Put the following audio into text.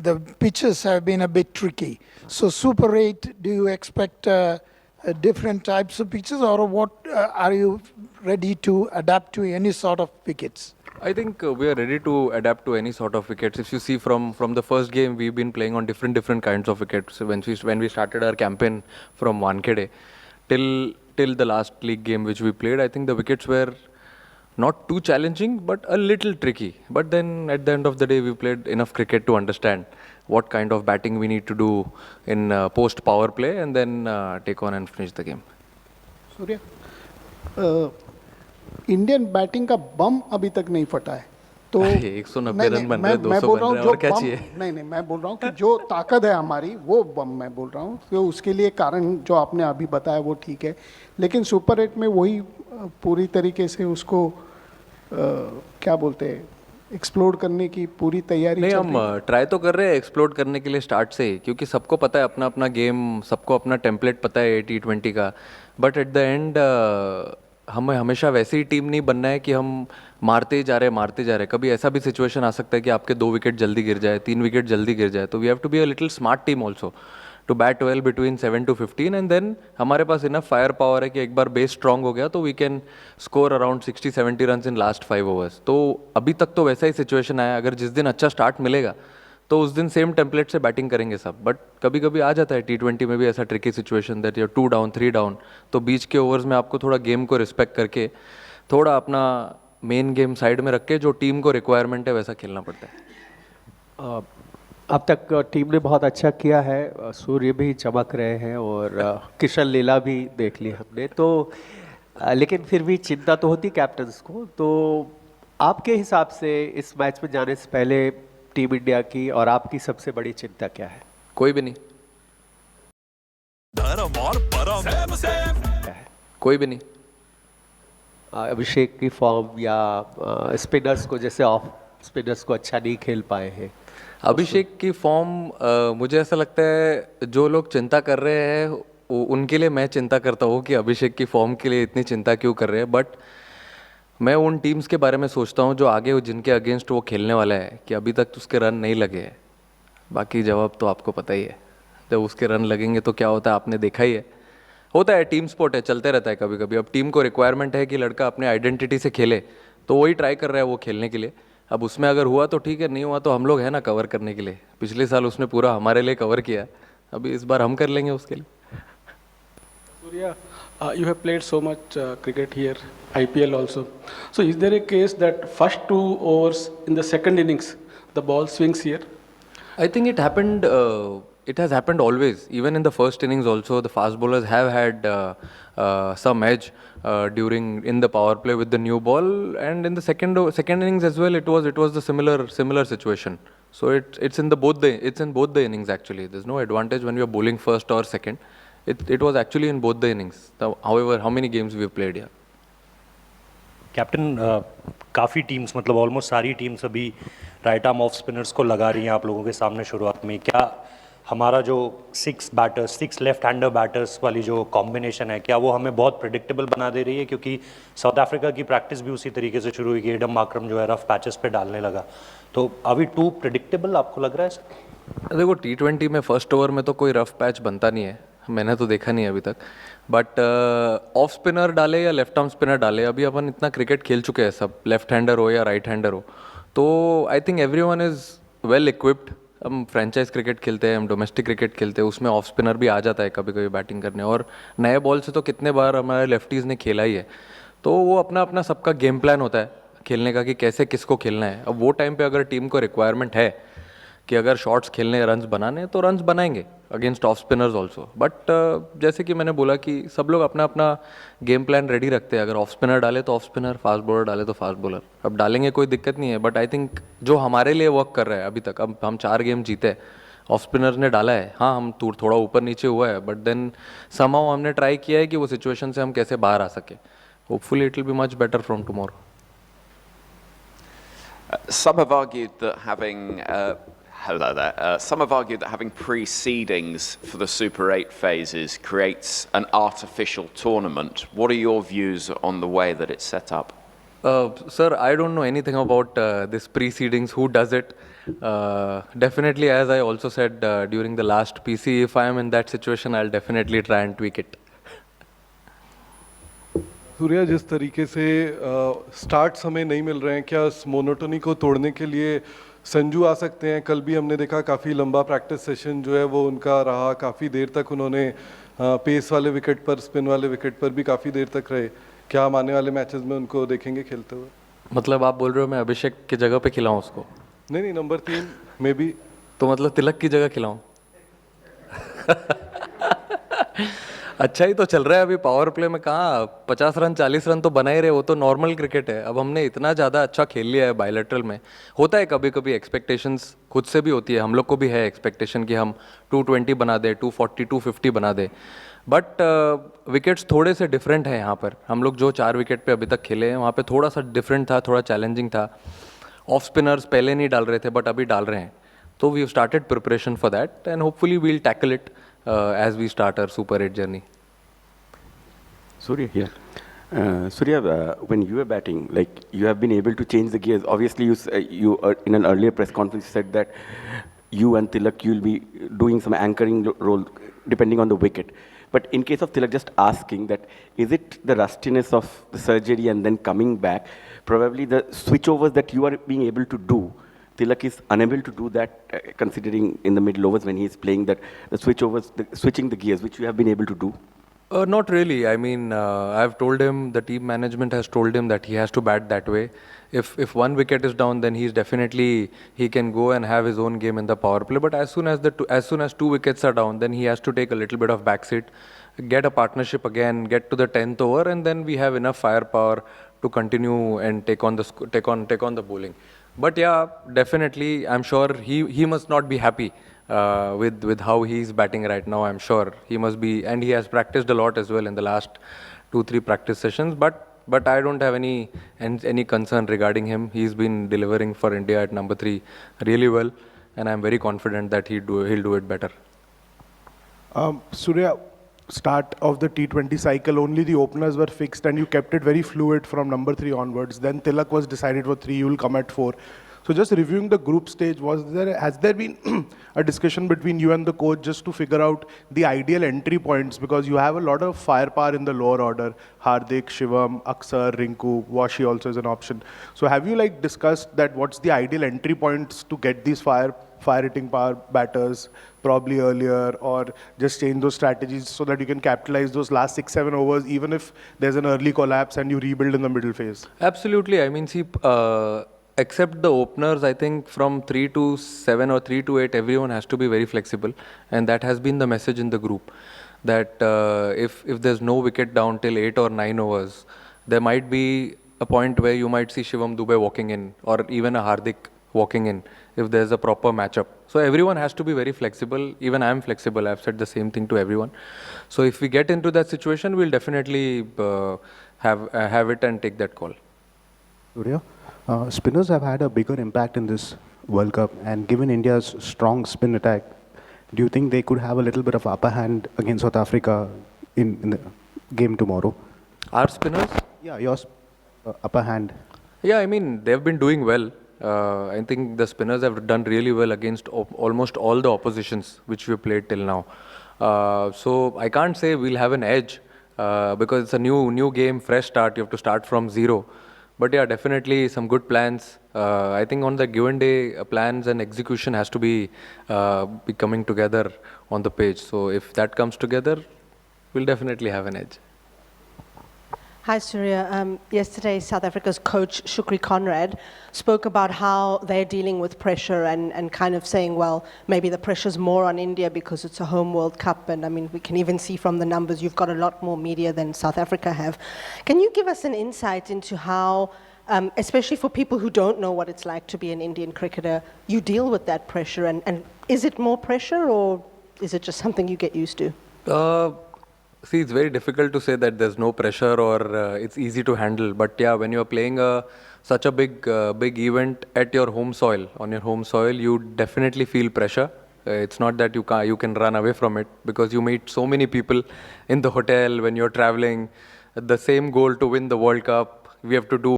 the pitches have been a bit tricky. So Super 8, do you expect different types of pitches, or what are you ready to adapt to any sort of wickets? I think we are ready to adapt to any sort of wickets. If you see from the first game, we've been playing on different kinds of wickets. When we started our campaign from Wankhede till the last league game which we played, I think the wickets were not too challenging, but a little tricky. But then at the end of the day, we played enough cricket to understand what kind of batting we need to do in post power play, and then take on and finish the game. Surya, Indian batting का बम अभी तक नहीं फटा है तो 190 run बन रहे, 200 बन रहे, और क्या चाहिए? नहीं, मैं बोल रहा हूँ कि जो ताकत है हमारी वो बम मैं बोल रहा हूँ, तो उसके लिए कारण जो आपने अभी बताया वो ठीक है, लेकिन सुपर 8 में वही पूरी तरीके से उसको क्या बोलते हैं, एक्सप्लोर करने की पूरी तैयारी नहीं, चल हम रही है। ट्राई तो कर रहे हैं एक्सप्लोर करने के लिए स्टार्ट से ही, क्योंकि सबको पता है अपना अपना गेम, सबको अपना टेम्पलेट पता है T20 का. बट एट द एंड हमें हमेशा वैसे ही टीम नहीं बनना है कि हम मारते ही जा रहे. कभी ऐसा भी सिचुएशन आ सकता है कि आपके 2 विकेट जल्दी गिर जाए, 3 विकेट जल्दी गिर जाए. तो we have to be a little smart team also to bat well between 7 to 15, and then हमारे पास इनफ फायर पावर है कि एक बार बेस स्ट्रांग हो गया तो we can score around 60-70 run in last 5 overs. तो अभी तक तो वैसा ही सिचुएशन आया. अगर जिस दिन अच्छा स्टार्ट मिलेगा तो उस दिन सेम टेम्पलेट से बैटिंग करेंगे सब. बट कभी कभी आ जाता है T20 में भी ऐसा tricky situation that you 2 down 3 down, तो बीच के ओवर्स में आपको थोड़ा गेम को रिस्पेक्ट करके थोड़ा अपना मेन गेम साइड में रख के जो टीम को रिक्वायरमेंट है वैसा खेलना पड़ता है. अब तक टीम ने बहुत अच्छा किया है, सूर्य भी चमक रहे हैं और किशन लीला भी देख ली हमने, तो लेकिन फिर भी चिंता तो होती कैप्टन्स को. तो आपके हिसाब से इस मैच में जाने से पहले टीम इंडिया की और आपकी सबसे बड़ी चिंता क्या है? कोई भी नहीं. धर्म और परम कोई भी नहीं. अभिषेक की फॉर्म या स्पिनर्स को, जैसे ऑफ स्पिनर्स को अच्छा नहीं खेल पाए हैं. अभिषेक की फॉर्म, मुझे ऐसा लगता है जो लोग चिंता कर रहे हैं उनके लिए मैं चिंता करता हूँ कि अभिषेक की फॉर्म के लिए इतनी चिंता क्यों कर रहे हैं. बट मैं उन टीम्स के बारे में सोचता हूँ जो आगे जिनके अगेंस्ट वो खेलने वाला है कि अभी तक उसके रन नहीं लगे हैं. बाकी जवाब तो आपको पता ही है, जब उसके रन लगेंगे तो क्या होता है आपने देखा ही है. होता है, टीम स्पोर्ट है, चलते रहता है कभी कभी. अब टीम को रिक्वायरमेंट है कि लड़का अपने आइडेंटिटी से खेले, तो वही ट्राई कर रहा है वो खेलने के लिए. अब उसमें अगर हुआ तो ठीक है, नहीं हुआ तो हम लोग हैं ना कवर करने के लिए. पिछले साल उसने पूरा हमारे लिए कवर किया, अभी इस बार हम कर लेंगे उसके लिए. Surya, you have played so much cricket here, IPL also. So is there a case that first 2 overs in the second innings, the ball swings here? I think it happened. It has happened always. Even in the first innings, also the fast bowlers have had some edge in the power play with the new ball, and in the second innings as well. It was the similar situation. So it's in both the innings actually. There's no advantage when we are bowling first or second. It was actually in both the innings. However, how many games we have played here? Captain, काफ़ी teams, मतलब almost सारी teams अभी right arm off spinners को लगा रही हैं आप लोगों के सामने शुरुआत में. क्या हमारा जो 6 लेफ्ट हैंडर बैटर्स वाली जो कॉम्बिनेशन है, क्या वो हमें बहुत प्रिडिक्टेबल बना दे रही है? क्योंकि साउथ अफ्रीका की प्रैक्टिस भी उसी तरीके से शुरू हुई कि एडम मार्करम जो है रफ पैचेस पे डालने लगा. तो अभी टू प्रिडिक्टेबल आपको लग रहा है? देखो, T20 में फर्स्ट ओवर में तो कोई रफ पैच बनता नहीं है, मैंने तो देखा नहीं अभी तक. बट ऑफ स्पिनर डाले या लेफ्ट आर्म स्पिनर डाले, अभी अपन इतना क्रिकेट खेल चुके हैं सब, लेफ्ट हैंडर हो या राइट हैंडर हो, तो I think everyone is well equipped. हम फ्रेंचाइज क्रिकेट खेलते हैं, हम डोमेस्टिक क्रिकेट खेलते हैं, उसमें ऑफ स्पिनर भी आ जाता है कभी कभी बैटिंग करने. और नए बॉल से तो कितने बार हमारे लेफ्टीज़ ने खेला ही है. तो वो अपना अपना सबका गेम प्लान होता है खेलने का कि कैसे किसको खेलना है. अब वो टाइम पे अगर टीम को रिक्वायरमेंट है कि अगर शॉट्स खेलने, रन्स बनाने, तो रन्स बनाएंगे against off spinners also. But जैसे कि मैंने बोला कि सब लोग अपना अपना गेम प्लान रेडी रखते हैं. अगर ऑफ स्पिनर डाले तो ऑफ स्पिनर, फास्ट बॉलर डाले तो फास्ट बॉलर. अब डालेंगे, कोई दिक्कत नहीं है. बट आई थिंक जो हमारे लिए वर्क कर रहा है अभी तक, अब हम 4 गेम जीते हैं, ऑफ स्पिनर ने डाला है. हाँ, हम थोड़ा ऊपर नीचे हुआ है, बट देन समहाउ हमने ट्राई किया है कि वो सिचुएशन से हम कैसे बाहर आ सके. Hopefully it will be much better from tomorrow. Some have argued that having precedings for the Super 8 phases creates an artificial tournament. What are your views on the way that it's set up? Sir, I don't know anything about this precedings, who does it. Definitely, as I also said during the last PC, if I am in that situation, I'll definitely try and tweak it. Surya, जिस तरीके से start समय नहीं मिल रहे हैं, क्या इस monotony को तोड़ने के लिए संजू आ सकते हैं? कल भी हमने देखा काफ़ी लंबा प्रैक्टिस सेशन जो है वो उनका रहा, काफ़ी देर तक उन्होंने पेस वाले विकेट पर, स्पिन वाले विकेट पर भी काफ़ी देर तक रहे। क्या हम आने वाले मैचेस में उनको देखेंगे खेलते हुए? मतलब आप बोल रहे हो मैं अभिषेक की जगह पे खिलाऊं उसको? नहीं, नंबर 3 में भी। तो मतलब तिलक की जगह खिलाऊं? अच्छा ही तो चल रहा है अभी पावर प्ले में। कहाँ 50 रन 40 रन तो बना ही रहे, वो तो नॉर्मल क्रिकेट है। अब हमने इतना ज़्यादा अच्छा खेल लिया है बायलैटरल में। होता है कभी कभी एक्सपेक्टेशंस खुद से भी होती है, हम लोग को भी है एक्सपेक्टेशन कि हम 220 बना दे, 240 250 बना दे, बट विकेट्स थोड़े से डिफरेंट है यहाँ पर। हम लोग जो 4 विकेट पे अभी तक खेले हैं वहाँ पे थोड़ा सा डिफरेंट था, थोड़ा चैलेंजिंग था। ऑफ स्पिनर्स पहले नहीं डाल रहे थे बट अभी डाल रहे हैं, तो we have started preparation for that and hopefully we will tackle it as we start our Super 8 journey. Surya here. Surya, when you were batting, like you have been able to change the gears. Obviously, you in an earlier press conference said that you and Tilak you'll be doing some anchoring role depending on the wicket. But in case of Tilak, just asking that, is it the rustiness of the surgery and then coming back, probably the switchovers that you are being able to do? Tilak is unable to do that, considering in the middle overs when he is playing that the switchovers, switching the gears, which you have been able to do. Not really. I mean, I've told him, the team management has told him that he has to bat that way. If one wicket is down, then he's definitely, he can go and have his own game in the power play. But as soon as 2 wickets are down, then he has to take a little bit of backseat, get a partnership again, get to the 10th over, and then we have enough firepower to continue and take on the bowling. But yeah, definitely, I'm sure he must not be happy with how he's batting right now. I'm sure he must be, and he has practiced a lot as well in the last 2-3 practice sessions. But I don't have any concern regarding him. He's been delivering for India at number 3 really well, and I'm very confident that he'll do it better. Surya, start of the T20 cycle, only the openers were fixed and you kept it very fluid from number 3 onwards. Then Tilak was decided for 3, you will come at 4. So just reviewing the group stage, has there been a discussion between you and the coach just to figure out the ideal entry points? Because you have a lot of firepower in the lower order. Hardik, Shivam, Aksar, Rinku, Washi also is an option. So have you discussed that what's the ideal entry points to get these fire hitting power batters probably earlier, or just change those strategies so that you can capitalize those last 6-7 overs even if there's an early collapse and you rebuild in the middle phase? Absolutely. I mean, see, except the openers, I think from 3 to 7 or 3 to 8, everyone has to be very flexible, and that has been the message in the group, that if there's no wicket down till 8 or 9 overs, there might be a point where you might see Shivam Dube walking in, or even a Hardik walking in, if there's a proper matchup. So everyone has to be very flexible. Even I'm flexible. I've said the same thing to everyone. So if we get into that situation, we'll definitely have it and take that call. Surya, spinners have had a bigger impact in this World Cup, and given India's strong spin attack, do you think they could have a little bit of upper hand against South Africa in the game tomorrow? Our spinners? Yeah, your upper hand. Yeah, I mean, they've been doing well. I think the spinners have done really well against almost all the oppositions which we played till now. So I can't say we'll have an edge because it's a new game, fresh start. You have to start from zero. But yeah, definitely some good plans. I think on the given day, plans and execution has to be coming together on the page. So if that comes together, we'll definitely have an edge. Hi, Surya. Yesterday, South Africa's coach, Shukri Conrad, spoke about how they're dealing with pressure and kind of saying, well, maybe the pressure's more on India because it's a home World Cup. And I mean, we can even see from the numbers, you've got a lot more media than South Africa have. Can you give us an insight into how, especially for people who don't know what it's like to be an Indian cricketer, you deal with that pressure? And is it more pressure, or is it just something you get used to? See, it's very difficult to say that there's no pressure or it's easy to handle. But yeah, when you're playing such a big event at your home soil, on your home soil, you definitely feel pressure. It's not that you can run away from it, because you meet so many people in the hotel when you're traveling. The same goal to win the World Cup, we have to do